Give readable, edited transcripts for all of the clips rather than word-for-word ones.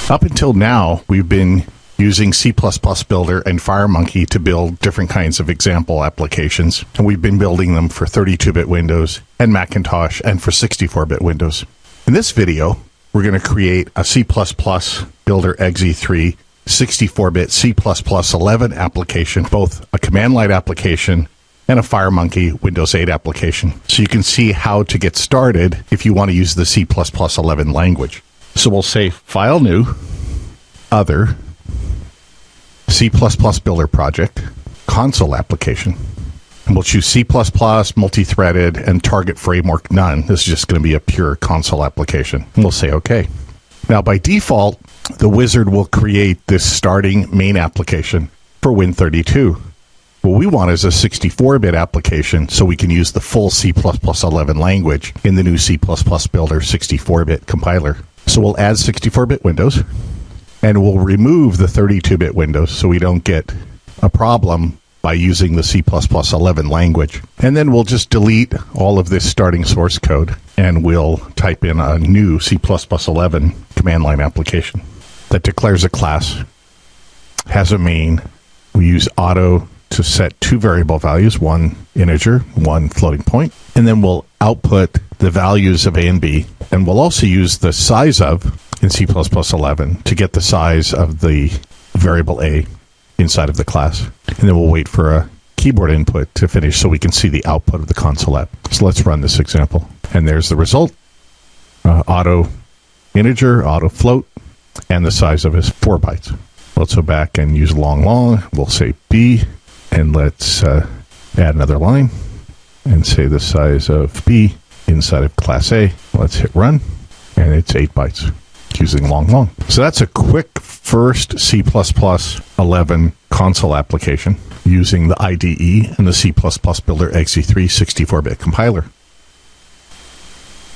Up until now, we've been using C++ Builder and FireMonkey to build different kinds of example applications. And we've been building them for 32-bit Windows and Macintosh and for 64-bit Windows. In this video, we're going to create a C++ Builder exe3 64-bit C++11 application, both a command line application and a FireMonkey Windows 8 application. So you can see how to get started if you want to use the C++11 language. So we'll say File New, Other, C++ Builder Project, Console Application. And we'll choose C++, multi-threaded, and Target Framework None. This is just going to be a pure console application. And we'll say OK. Now, by default, the wizard will create this starting main application for Win32. What we want is a 64-bit application so we can use the full C++11 language in the new C++ Builder 64-bit compiler. So we'll add 64-bit Windows, and we'll remove the 32-bit Windows so we don't get a problem by using the C++11 language. And then we'll just delete all of this starting source code, and we'll type in a new C++11 command line application that declares a class, has a main. We use auto to set two variable values, one integer, one floating point, and then we'll output the values of A and B, and we'll also use the size of in C++11 to get the size of the variable A inside of the class. And then we'll wait for a keyboard input to finish so we can see the output of the console app. So let's run this example. And there's the result. Auto integer, auto float, and the size of it is 4 bytes. Let's go back and use long. We'll say B, and let's add another line and say the size of B inside of class A. Let's hit run, and it's 8 bytes using long. So that's a quick first C++11 console application using the IDE and the C++ Builder exe3 64-bit compiler.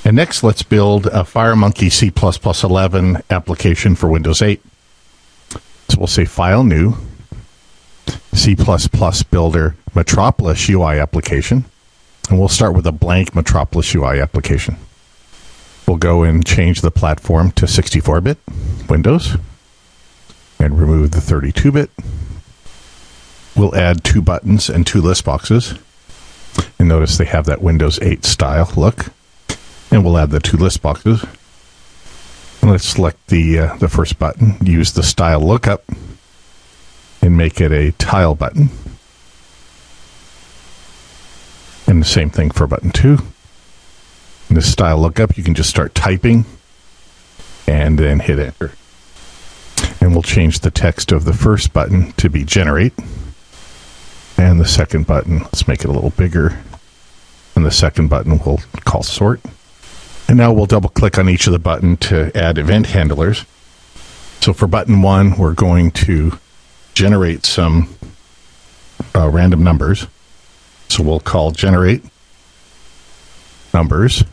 And next, let's build a FireMonkey C++11 application for Windows 8. So we'll say File New, C++ Builder Metropolis UI application, and we'll start with a blank Metropolis UI application. We'll go and change the platform to 64-bit Windows and remove the 32-bit. We'll add 2 buttons and 2 list boxes. And notice they have that Windows 8 style look. And we'll add the 2 list boxes. And let's select the first button, use the style lookup, and make it a tile button. And the same thing for button 2. In this style lookup, you can just start typing and then hit enter. And we'll change the text of the first button to be generate. And the second button, let's make it a little bigger. And the second button we'll call sort. And now we'll double click on each of the button to add event handlers. So for button 1, we're going to generate some random numbers. So we'll call generate numbers.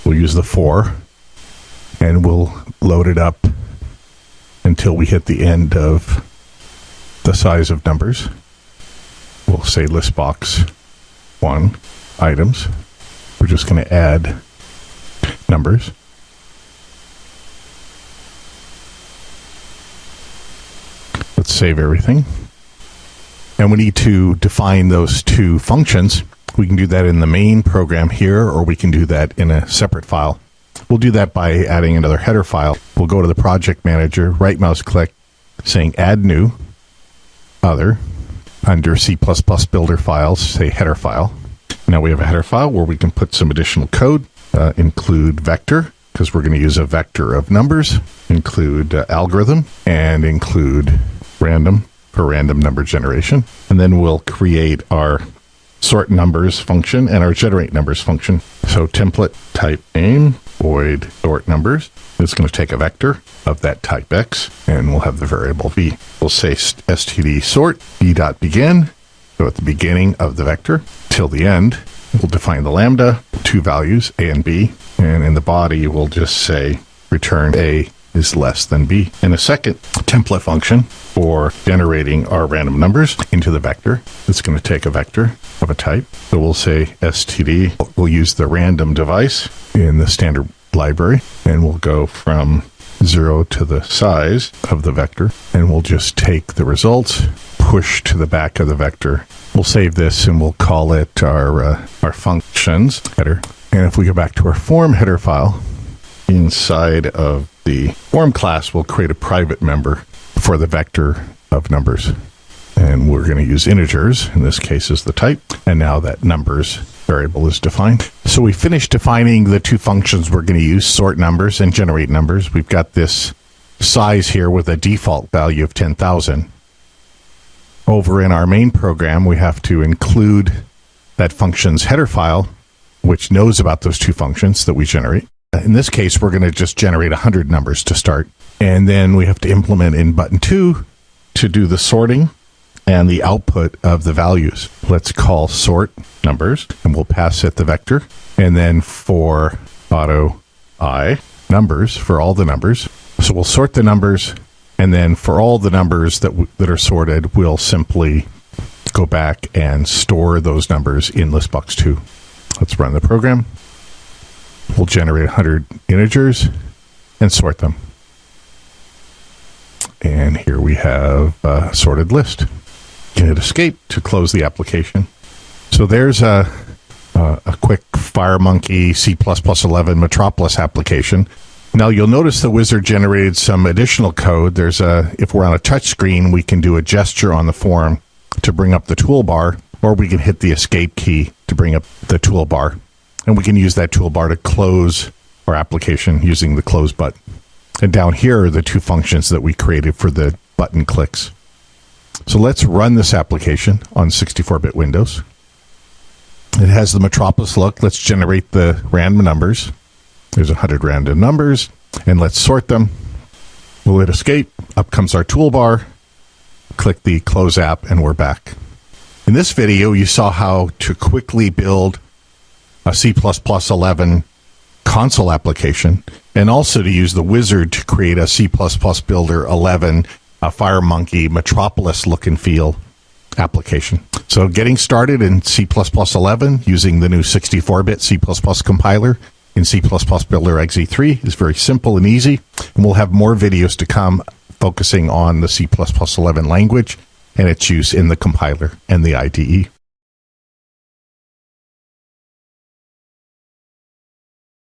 We'll use the 4, and we'll load it up until we hit the end of the size of numbers. We'll say list box 1 items. We're just going to add numbers. Let's save everything. And we need to define those 2 functions. We can do that in the main program here, or we can do that in a separate file. We'll do that by adding another header file. We'll go to the project manager, right mouse click, saying add new, other, under C++ Builder files, say header file. Now we have a header file where we can put some additional code, include vector, because we're going to use a vector of numbers, include algorithm, and include random for random number generation. And then we'll create our sort numbers function and our generate numbers function. So template type name, void sort numbers. It's going to take a vector of that type X, and we'll have the variable v. We'll say std sort b.begin, so at the beginning of the vector, till the end. We'll define the lambda, 2 values, a and b, and in the body we'll just say return a is less than b. And a second template function for generating our random numbers into the vector. It's going to take a vector of a type. So we'll say std. We'll use the random device in the standard library, and we'll go from 0 to the size of the vector, and we'll just take the results, push to the back of the vector. We'll save this and we'll call it our functions header. And if we go back to our form header file, inside of the form class, we'll create a private member for the vector of numbers. And we're going to use integers, in this case is the type. And now that numbers variable is defined. So we finished defining the two functions we're going to use, sort numbers and generate numbers. We've got this size here with a default value of 10,000. Over in our main program, we have to include that function's header file, which knows about those two functions that we generate. In this case, we're going to just generate 100 numbers to start. And then we have to implement in button 2 to do the sorting and the output of the values. Let's call sort numbers, and we'll pass it the vector. And then for auto I, numbers, for all the numbers. So we'll sort the numbers, and then for all the numbers that are sorted, we'll simply go back and store those numbers in list box 2. Let's run the program. We'll generate 100 integers and sort them. And here we have a sorted list. Hit escape to close the application. So there's a quick FireMonkey C++11 Metropolis application. Now you'll notice the wizard generated some additional code. If we're on a touch screen, we can do a gesture on the form to bring up the toolbar, or we can hit the escape key to bring up the toolbar. And we can use that toolbar to close our application using the close button. And down here are the two functions that we created for the button clicks. So let's run this application on 64-bit Windows. It has the Metropolis look. Let's generate the random numbers. There's 100 random numbers, and let's sort them. We'll hit escape. Up comes our toolbar. Click the close app, and we're back. In this video, you saw how to quickly build a C++11 console application, and also to use the wizard to create a C++ Builder 11, a FireMonkey Metropolis look and feel application. So getting started in C++11 using the new 64-bit C++ compiler in C++ Builder exe3 is very simple and easy. And we'll have more videos to come focusing on the C++11 language and its use in the compiler and the IDE.